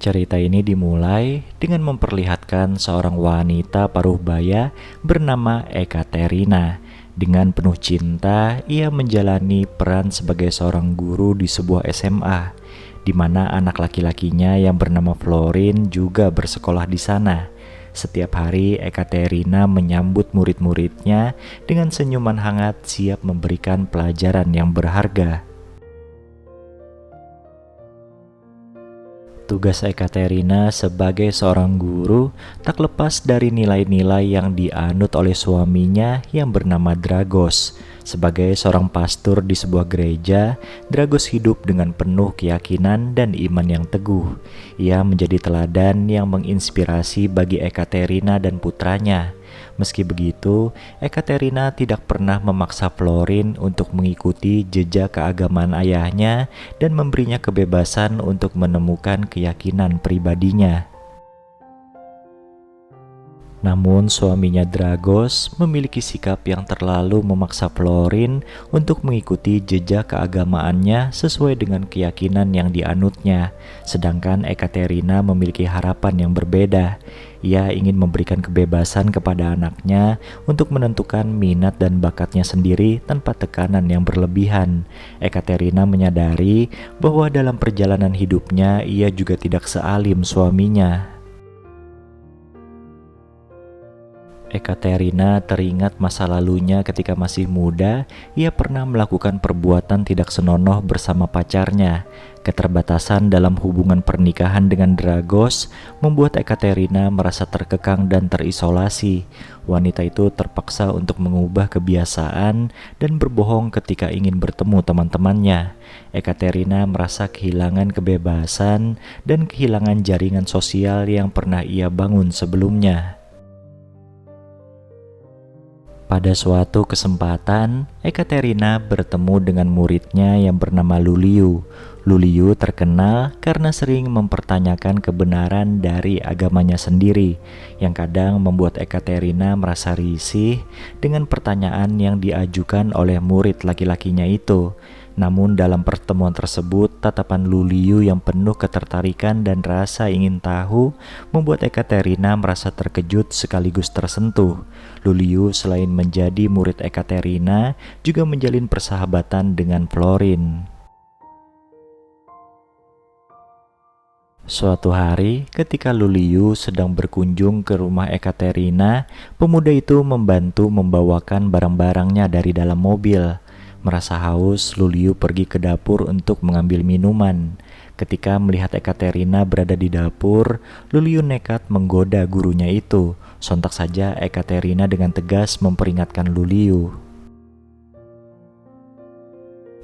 Cerita ini dimulai dengan memperlihatkan seorang wanita paruh baya bernama Ekaterina. Dengan penuh cinta, ia menjalani peran sebagai seorang guru di sebuah SMA, di mana anak laki-lakinya yang bernama Florin juga bersekolah di sana. Setiap hari, Ekaterina menyambut murid-muridnya dengan senyuman hangat, siap memberikan pelajaran yang berharga. Tugas Ekaterina sebagai seorang guru tak lepas dari nilai-nilai yang dianut oleh suaminya yang bernama Dragos. Sebagai seorang pastor di sebuah gereja, Dragos hidup dengan penuh keyakinan dan iman yang teguh. Ia menjadi teladan yang menginspirasi bagi Ekaterina dan putranya. Meski begitu, Ekaterina tidak pernah memaksa Florin untuk mengikuti jejak keagamaan ayahnya dan memberinya kebebasan untuk menemukan keyakinan pribadinya. Namun suaminya Dragos memiliki sikap yang terlalu memaksa Florin untuk mengikuti jejak keagamaannya sesuai dengan keyakinan yang dianutnya. Sedangkan Ekaterina memiliki harapan yang berbeda. Ia ingin memberikan kebebasan kepada anaknya untuk menentukan minat dan bakatnya sendiri tanpa tekanan yang berlebihan. Ekaterina menyadari bahwa dalam perjalanan hidupnya ia juga tidak sealim suaminya. Ekaterina teringat masa lalunya ketika masih muda, ia pernah melakukan perbuatan tidak senonoh bersama pacarnya. Keterbatasan dalam hubungan pernikahan dengan Dragos membuat Ekaterina merasa terkekang dan terisolasi. Wanita itu terpaksa untuk mengubah kebiasaan dan berbohong ketika ingin bertemu teman-temannya. Ekaterina merasa kehilangan kebebasan dan kehilangan jaringan sosial yang pernah ia bangun sebelumnya. Pada suatu kesempatan, Ekaterina bertemu dengan muridnya yang bernama Luliu. Luliu terkenal karena sering mempertanyakan kebenaran dari agamanya sendiri, yang kadang membuat Ekaterina merasa risih dengan pertanyaan yang diajukan oleh murid laki-lakinya itu. Namun dalam pertemuan tersebut, tatapan Luliu yang penuh ketertarikan dan rasa ingin tahu membuat Ekaterina merasa terkejut sekaligus tersentuh. Luliu selain menjadi murid Ekaterina, juga menjalin persahabatan dengan Florin. Suatu hari, ketika Luliu sedang berkunjung ke rumah Ekaterina, pemuda itu membantu membawakan barang-barangnya dari dalam mobil. Merasa haus, Luliu pergi ke dapur untuk mengambil minuman. Ketika melihat Ekaterina berada di dapur, Luliu nekat menggoda gurunya itu. Sontak saja Ekaterina dengan tegas memperingatkan Luliu.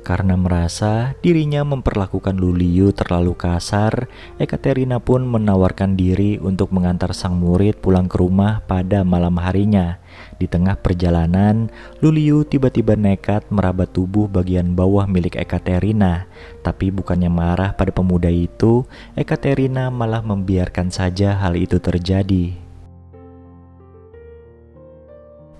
Karena merasa dirinya memperlakukan Luliu terlalu kasar, Ekaterina pun menawarkan diri untuk mengantar sang murid pulang ke rumah pada malam harinya. Di tengah perjalanan, Luliu tiba-tiba nekat meraba tubuh bagian bawah milik Ekaterina. Tapi bukannya marah pada pemuda itu, Ekaterina malah membiarkan saja hal itu terjadi.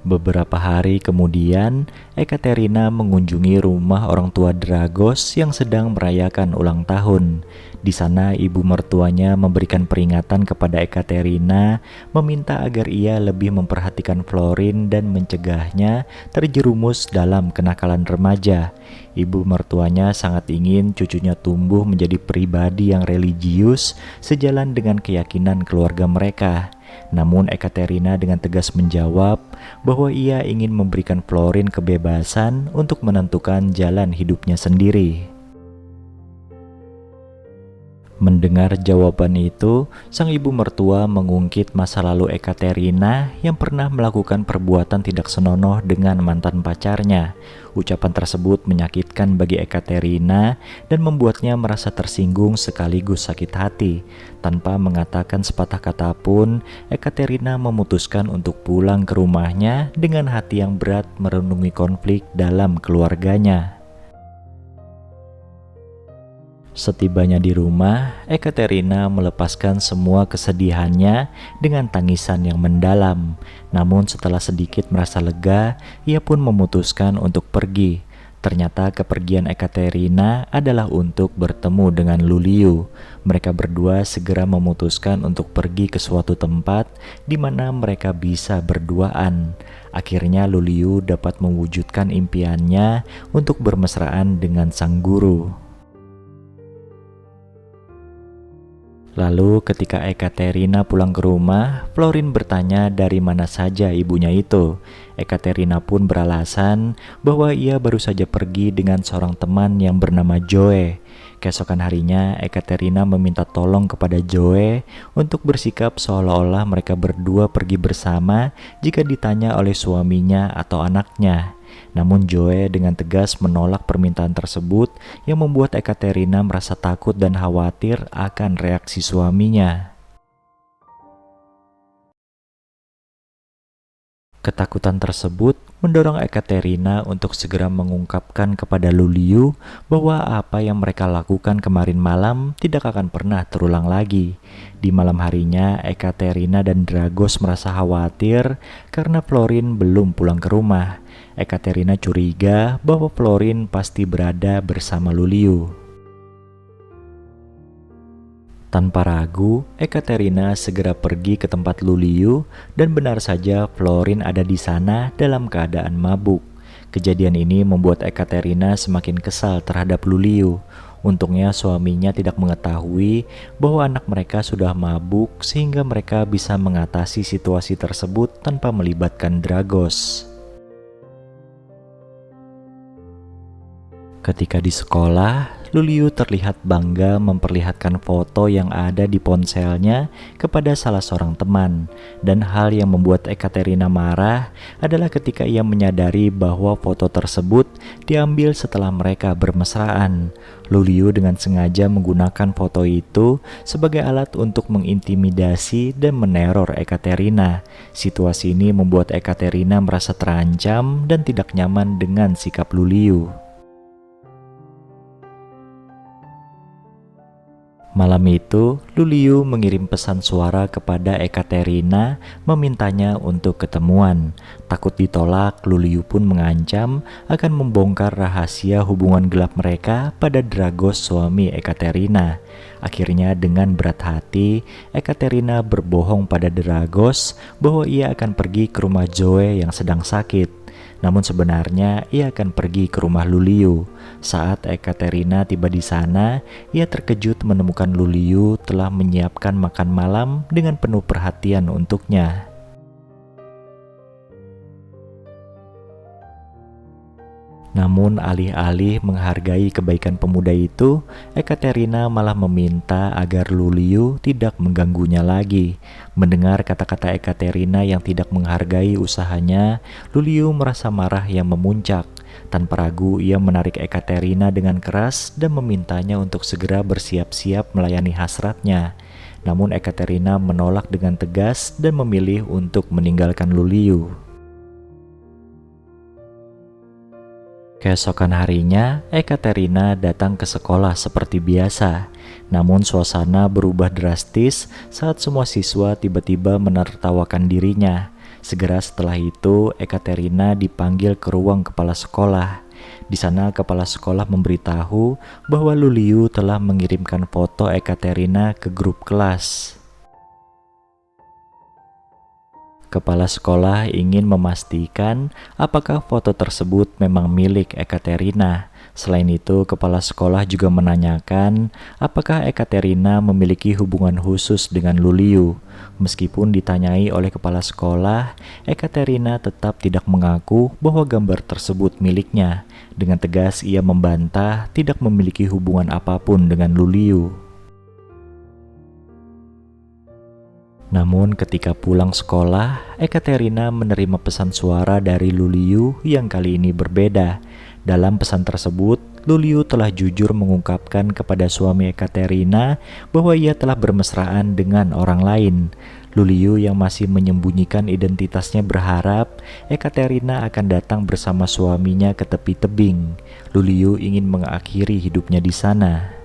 Beberapa hari kemudian, Ekaterina mengunjungi rumah orang tua Dragos yang sedang merayakan ulang tahun. Di sana ibu mertuanya memberikan peringatan kepada Ekaterina, meminta agar ia lebih memperhatikan Florin dan mencegahnya terjerumus dalam kenakalan remaja. Ibu mertuanya sangat ingin cucunya tumbuh menjadi pribadi yang religius sejalan dengan keyakinan keluarga mereka. Namun Ekaterina dengan tegas menjawab bahwa ia ingin memberikan Florin kebebasan untuk menentukan jalan hidupnya sendiri. Mendengar jawaban itu, sang ibu mertua mengungkit masa lalu Ekaterina yang pernah melakukan perbuatan tidak senonoh dengan mantan pacarnya. Ucapan tersebut menyakitkan bagi Ekaterina dan membuatnya merasa tersinggung sekaligus sakit hati. Tanpa mengatakan sepatah kata pun, Ekaterina memutuskan untuk pulang ke rumahnya dengan hati yang berat merenungi konflik dalam keluarganya. Setibanya di rumah, Ekaterina melepaskan semua kesedihannya dengan tangisan yang mendalam. Namun setelah sedikit merasa lega, ia pun memutuskan untuk pergi. Ternyata kepergian Ekaterina adalah untuk bertemu dengan Luliu. Mereka berdua segera memutuskan untuk pergi ke suatu tempat di mana mereka bisa berduaan. Akhirnya Luliu dapat mewujudkan impiannya untuk bermesraan dengan sang guru. Lalu ketika Ekaterina pulang ke rumah, Florin bertanya dari mana saja ibunya itu. Ekaterina pun beralasan bahwa ia baru saja pergi dengan seorang teman yang bernama Joe. Keesokan harinya, Ekaterina meminta tolong kepada Joe untuk bersikap seolah-olah mereka berdua pergi bersama jika ditanya oleh suaminya atau anaknya. Namun Joe dengan tegas menolak permintaan tersebut yang membuat Ekaterina merasa takut dan khawatir akan reaksi suaminya. Ketakutan tersebut mendorong Ekaterina untuk segera mengungkapkan kepada Luliu bahwa apa yang mereka lakukan kemarin malam tidak akan pernah terulang lagi. Di malam harinya, Ekaterina dan Dragos merasa khawatir karena Florin belum pulang ke rumah. Ekaterina curiga bahwa Florin pasti berada bersama Luliu. Tanpa ragu, Ekaterina segera pergi ke tempat Luliu dan benar saja Florin ada di sana dalam keadaan mabuk. Kejadian ini membuat Ekaterina semakin kesal terhadap Luliu. Untungnya suaminya tidak mengetahui bahwa anak mereka sudah mabuk sehingga mereka bisa mengatasi situasi tersebut tanpa melibatkan Dragos. Ketika di sekolah, Luliu terlihat bangga memperlihatkan foto yang ada di ponselnya kepada salah seorang teman. Dan hal yang membuat Ekaterina marah adalah ketika ia menyadari bahwa foto tersebut diambil setelah mereka bermesraan. Luliu dengan sengaja menggunakan foto itu sebagai alat untuk mengintimidasi dan meneror Ekaterina. Situasi ini membuat Ekaterina merasa terancam dan tidak nyaman dengan sikap Luliu. Malam itu, Luliu mengirim pesan suara kepada Ekaterina memintanya untuk ketemuan. Takut ditolak, Luliu pun mengancam akan membongkar rahasia hubungan gelap mereka pada Dragos suami Ekaterina. Akhirnya dengan berat hati, Ekaterina berbohong pada Dragos bahwa ia akan pergi ke rumah Joe yang sedang sakit. Namun sebenarnya ia akan pergi ke rumah Luliu. Saat Ekaterina tiba di sana, ia terkejut menemukan Luliu telah menyiapkan makan malam dengan penuh perhatian untuknya. Namun alih-alih menghargai kebaikan pemuda itu, Ekaterina malah meminta agar Luliu tidak mengganggunya lagi. Mendengar kata-kata Ekaterina yang tidak menghargai usahanya, Luliu merasa marah yang memuncak. Tanpa ragu ia menarik Ekaterina dengan keras dan memintanya untuk segera bersiap-siap melayani hasratnya. Namun Ekaterina menolak dengan tegas dan memilih untuk meninggalkan Luliu. Keesokan harinya, Ekaterina datang ke sekolah seperti biasa. Namun suasana berubah drastis saat semua siswa tiba-tiba menertawakan dirinya. Segera setelah itu, Ekaterina dipanggil ke ruang kepala sekolah. Di sana kepala sekolah memberitahu bahwa Luliu telah mengirimkan foto Ekaterina ke grup kelas. Kepala sekolah ingin memastikan apakah foto tersebut memang milik Ekaterina. Selain itu, kepala sekolah juga menanyakan apakah Ekaterina memiliki hubungan khusus dengan Luliu. Meskipun ditanyai oleh kepala sekolah, Ekaterina tetap tidak mengaku bahwa gambar tersebut miliknya. Dengan tegas ia membantah tidak memiliki hubungan apapun dengan Luliu. Namun ketika pulang sekolah, Ekaterina menerima pesan suara dari Luliu yang kali ini berbeda. Dalam pesan tersebut, Luliu telah jujur mengungkapkan kepada suami Ekaterina bahwa ia telah bermesraan dengan orang lain. Luliu yang masih menyembunyikan identitasnya berharap Ekaterina akan datang bersama suaminya ke tepi tebing. Luliu ingin mengakhiri hidupnya di sana.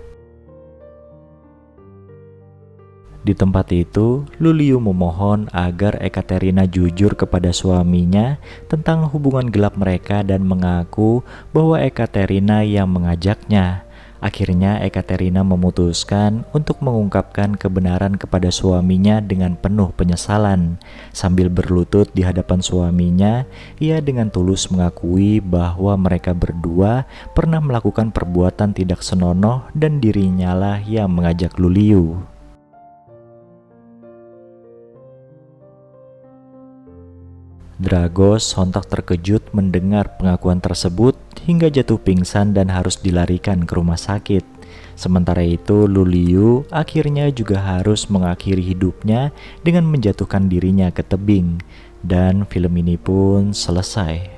Di tempat itu, Luliu memohon agar Ekaterina jujur kepada suaminya tentang hubungan gelap mereka dan mengaku bahwa Ekaterina yang mengajaknya. Akhirnya Ekaterina memutuskan untuk mengungkapkan kebenaran kepada suaminya dengan penuh penyesalan. Sambil berlutut di hadapan suaminya, ia dengan tulus mengakui bahwa mereka berdua pernah melakukan perbuatan tidak senonoh dan dirinya lah yang mengajak Luliu. Dragos sontak terkejut mendengar pengakuan tersebut hingga jatuh pingsan dan harus dilarikan ke rumah sakit. Sementara itu, Luliu akhirnya juga harus mengakhiri hidupnya dengan menjatuhkan dirinya ke tebing. Dan film ini pun selesai.